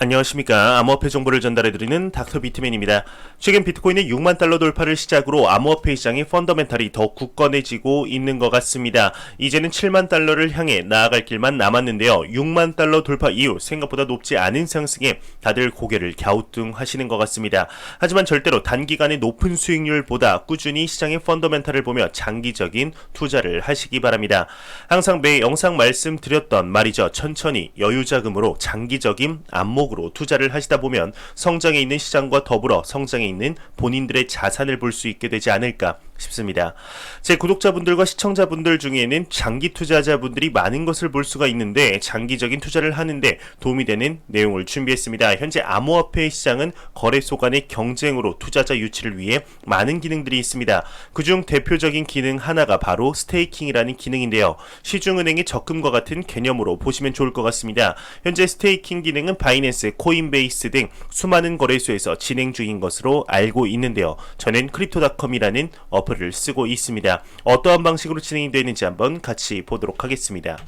안녕하십니까. 암호화폐 정보를 전달해드리는 닥터 비트맨입니다. 최근 비트코인의 6만 달러 돌파를 시작으로 암호화폐 시장이 펀더멘탈이 더 굳건해지고 있는 것 같습니다. 이제는 7만 달러를 향해 나아갈 길만 남았는데요. 6만 달러 돌파 이후 생각보다 높지 않은 상승에 다들 고개를 갸우뚱하시는 것 같습니다. 하지만 절대로 단기간의 높은 수익률보다 꾸준히 시장의 펀더멘탈을 보며 장기적인 투자를 하시기 바랍니다. 항상 매 영상 말씀드렸던 말이죠. 천천히 여유자금으로 장기적인 안목으로 투자를 하시다 보면 성장에 있는 시장과 더불어 성장에 있는 본인들의 자산을 볼 수 있게 되지 않을까 싶습니다. 제 구독자분들과 시청자분들 중에는 장기 투자자분들이 많은 것을 볼 수가 있는데 장기적인 투자를 하는데 도움이 되는 내용을 준비했습니다. 현재 암호화폐 시장은 거래소 간의 경쟁으로 투자자 유치를 위해 많은 기능들이 있습니다. 그중 대표적인 기능 하나가 바로 스테이킹이라는 기능인데요. 시중은행의 적금과 같은 개념으로 보시면 좋을 것 같습니다. 현재 스테이킹 기능은 바이낸스, 코인베이스 등 수많은 거래소에서 진행 중인 것으로 알고 있는데요. 저는 크립토닷컴이라는 어플을 쓰고 있습니다. 어떠한 방식으로 진행이 되는지 한번 같이 보도록 하겠습니다.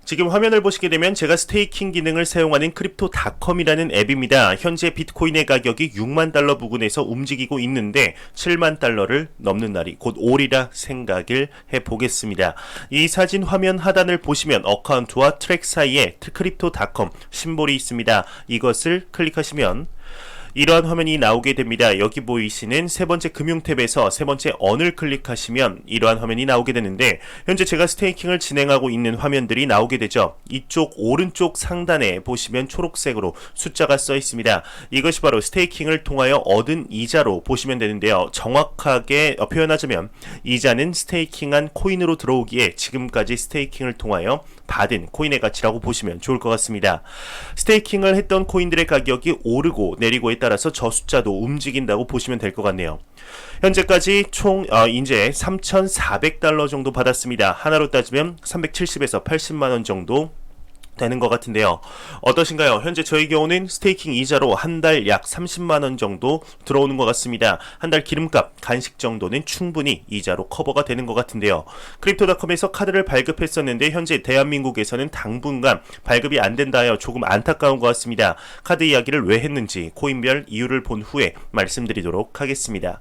지금 화면을 보시게 되면 제가 스테이킹 기능을 사용하는 크립토닷컴이라는 앱입니다. 현재 비트코인의 가격이 6만 달러 부근에서 움직이고 있는데 7만 달러를 넘는 날이 곧 오리라 생각을 해보겠습니다. 이 사진 화면 하단을 보시면 어카운트와 트랙 사이에 크립토닷컴 심볼이 있습니다. 이것을 클릭하시면 이러한 화면이 나오게 됩니다. 여기 보이시는 세 번째 금융 탭에서 세 번째 언을 클릭하시면 이러한 화면이 나오게 되는데 현재 제가 스테이킹을 진행하고 있는 화면들이 나오게 되죠. 이쪽 오른쪽 상단에 보시면 초록색으로 숫자가 써 있습니다. 이것이 바로 스테이킹을 통하여 얻은 이자로 보시면 되는데요. 정확하게 표현하자면 이자는 스테이킹한 코인으로 들어오기에 지금까지 스테이킹을 통하여 받은 코인의 가치라고 보시면 좋을 것 같습니다. 스테이킹을 했던 코인들의 가격이 오르고 내리고에 따라서 저 숫자도 움직인다고 보시면 될 것 같네요. 현재까지 총 이제 3,400달러 정도 받았습니다. 하나로 따지면 370에서 80만원 정도 되는 것 같은데요. 어떠신가요? 현재 저희 경우는 스테이킹 이자로 한 달 약 30만원 정도 들어오는 것 같습니다. 한 달 기름값, 간식 정도는 충분히 이자로 커버가 되는 것 같은데요. 크립토닷컴에서 카드를 발급했었는데 현재 대한민국에서는 당분간 발급이 안 된다 하여 조금 안타까운 것 같습니다. 카드 이야기를 왜 했는지 코인별 이유를 본 후에 말씀드리도록 하겠습니다.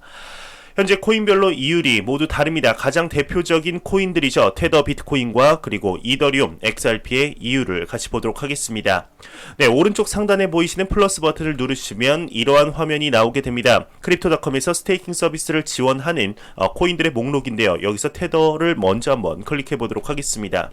현재 코인별로 이율이 모두 다릅니다. 가장 대표적인 코인들이죠. 테더 비트코인과 그리고 이더리움, XRP의 이율을 같이 보도록 하겠습니다. 네, 오른쪽 상단에 보이시는 플러스 버튼을 누르시면 이러한 화면이 나오게 됩니다. 크립토닷컴에서 스테이킹 서비스를 지원하는 코인들의 목록인데요. 여기서 테더를 먼저 한번 클릭해 보도록 하겠습니다.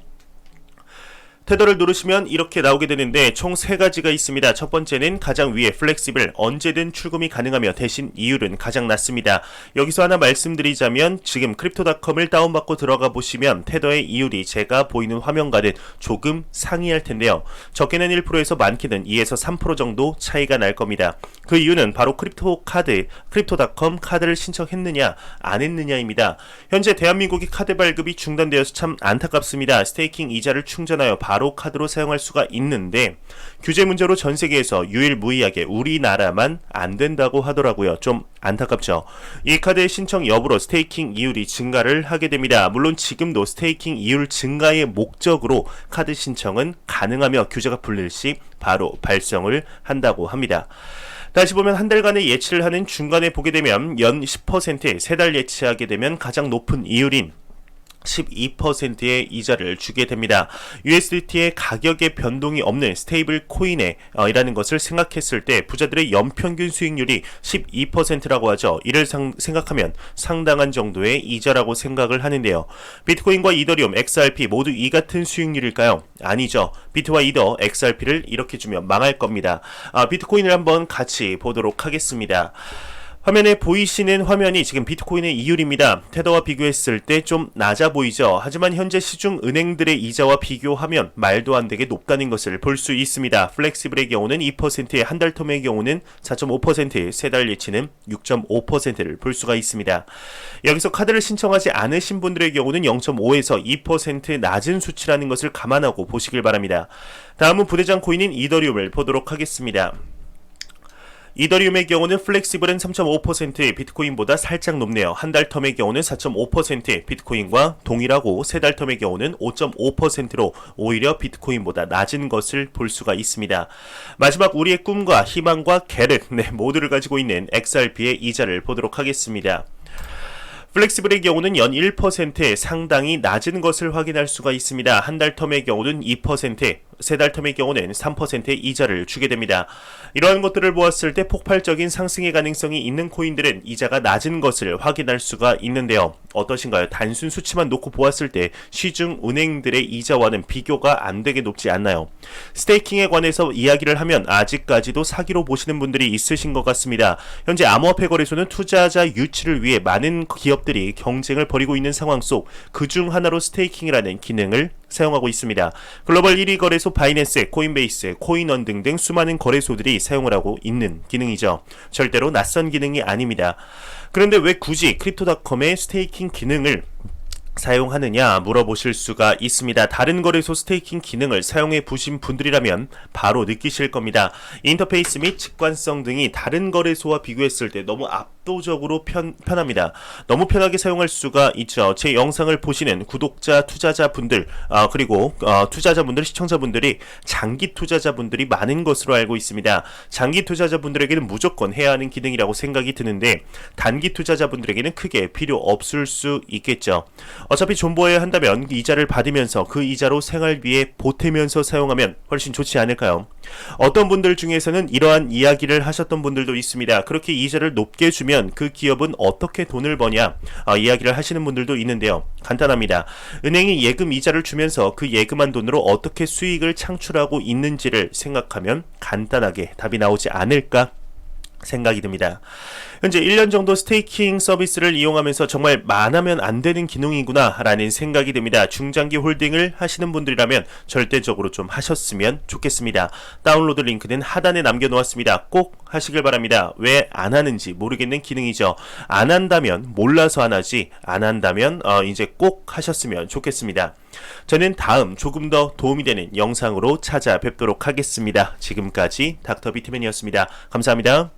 테더를 누르시면 이렇게 나오게 되는데 총 3가지가 있습니다. 첫 번째는 가장 위에 플렉시블, 언제든 출금이 가능하며 대신 이율은 가장 낮습니다. 여기서 하나 말씀드리자면 지금 크립토닷컴을 다운받고 들어가 보시면 테더의 이율이 제가 보이는 화면과는 조금 상이할 텐데요. 적게는 1%에서 많게는 2에서 3% 정도 차이가 날 겁니다. 그 이유는 바로 크립토닷컴 카드를 신청했느냐 안 했느냐입니다. 현재 대한민국의 카드 발급이 중단되어서 참 안타깝습니다. 스테이킹 이자를 충전하여 바로 카드로 사용할 수가 있는데 규제 문제로 전 세계에서 유일무이하게 우리나라만 안 된다고 하더라고요. 좀 안타깝죠. 이 카드의 신청 여부로 스테이킹 이율이 증가를 하게 됩니다. 물론 지금도 스테이킹 이율 증가의 목적으로 카드 신청은 가능하며 규제가 풀릴 시 바로 발송을 한다고 합니다. 다시 보면 한 달간의 예치를 하는 중간에 보게 되면 연 10%에 3달 예치하게 되면 가장 높은 이율인 12%의 이자를 주게 됩니다. USDT의 가격의 변동이 없는 스테이블 코인에 이라는 것을 생각했을 때 부자들의 연평균 수익률이 12%라고 하죠. 이를 생각하면 상당한 정도의 이자라고 생각을 하는데요. 비트코인과 이더리움, XRP 모두 이 같은 수익률일까요? 아니죠. 비트와 이더, XRP를 이렇게 주면 망할 겁니다. 비트코인을 한번 같이 보도록 하겠습니다. 화면에 보이시는 화면이 지금 비트코인의 이율입니다. 테더와 비교했을 때 좀 낮아 보이죠. 하지만 현재 시중 은행들의 이자와 비교하면 말도 안 되게 높다는 것을 볼 수 있습니다. 플렉시블의 경우는 2%의 한 달 텀의 경우는 4.5%의 세 달 예치는 6.5%를 볼 수가 있습니다. 여기서 카드를 신청하지 않으신 분들의 경우는 0.5에서 2% 낮은 수치라는 것을 감안하고 보시길 바랍니다. 다음은 부대장 코인인 이더리움을 보도록 하겠습니다. 이더리움의 경우는 플렉시블은 3.5%, 비트코인보다 살짝 높네요. 한 달 텀의 경우는 4.5%, 비트코인과 동일하고 세 달 텀의 경우는 5.5%로 오히려 비트코인보다 낮은 것을 볼 수가 있습니다. 마지막 우리의 꿈과 희망과 계획 모두를 가지고 있는 XRP의 이자를 보도록 하겠습니다. 플렉시블의 경우는 연 1%에 상당히 낮은 것을 확인할 수가 있습니다. 한 달 텀의 경우는 2%, 세 달 텀의 경우는 3%의 이자를 주게 됩니다. 이러한 것들을 보았을 때 폭발적인 상승의 가능성이 있는 코인들은 이자가 낮은 것을 확인할 수가 있는데요. 어떠신가요? 단순 수치만 놓고 보았을 때 시중 은행들의 이자와는 비교가 안 되게 높지 않나요? 스테이킹에 관해서 이야기를 하면 아직까지도 사기로 보시는 분들이 있으신 것 같습니다. 현재 암호화폐 거래소는 투자자 유치를 위해 많은 기업들이 경쟁을 벌이고 있는 상황 속 그중 하나로 스테이킹이라는 기능을 사용하고 있습니다. 글로벌 1위 거래소 바이낸스, 코인베이스, 코인원 등등 수많은 거래소들이 사용을 하고 있는 기능이죠. 절대로 낯선 기능이 아닙니다. 그런데 왜 굳이 크립토닷컴의 스테이킹 기능을 사용하느냐 물어보실 수가 있습니다. 다른 거래소 스테이킹 기능을 사용해 보신 분들이라면 바로 느끼실 겁니다. 인터페이스 및 직관성 등이 다른 거래소와 비교했을 때 너무 압도적으로 편합니다. 너무 편하게 사용할 수가 있죠. 제 영상을 보시는 구독자, 투자자분들 그리고 투자자분들, 시청자분들이 장기 투자자분들이 많은 것으로 알고 있습니다. 장기 투자자분들에게는 무조건 해야 하는 기능이라고 생각이 드는데 단기 투자자분들에게는 크게 필요 없을 수 있겠죠. 어차피 존버해야 한다면 이자를 받으면서 그 이자로 생활비에 보태면서 사용하면 훨씬 좋지 않을까요? 어떤 분들 중에서는 이러한 이야기를 하셨던 분들도 있습니다. 그렇게 이자를 높게 주면 그 기업은 어떻게 돈을 버냐 이야기를 하시는 분들도 있는데요. 간단합니다. 은행이 예금 이자를 주면서 그 예금한 돈으로 어떻게 수익을 창출하고 있는지를 생각하면 간단하게 답이 나오지 않을까 생각이 듭니다. 현재 1년 정도 스테이킹 서비스를 이용하면서 정말 만하면 안 되는 기능이구나 라는 생각이 듭니다. 중장기 홀딩을 하시는 분들이라면 절대적으로 좀 하셨으면 좋겠습니다. 다운로드 링크는 하단에 남겨놓았습니다. 꼭 하시길 바랍니다. 왜 안 하는지 모르겠는 기능이죠. 안 한다면 몰라서 안 하지, 안 한다면 이제 꼭 하셨으면 좋겠습니다. 저는 다음 조금 더 도움이 되는 영상으로 찾아뵙도록 하겠습니다. 지금까지 닥터 비트맨이었습니다. 감사합니다.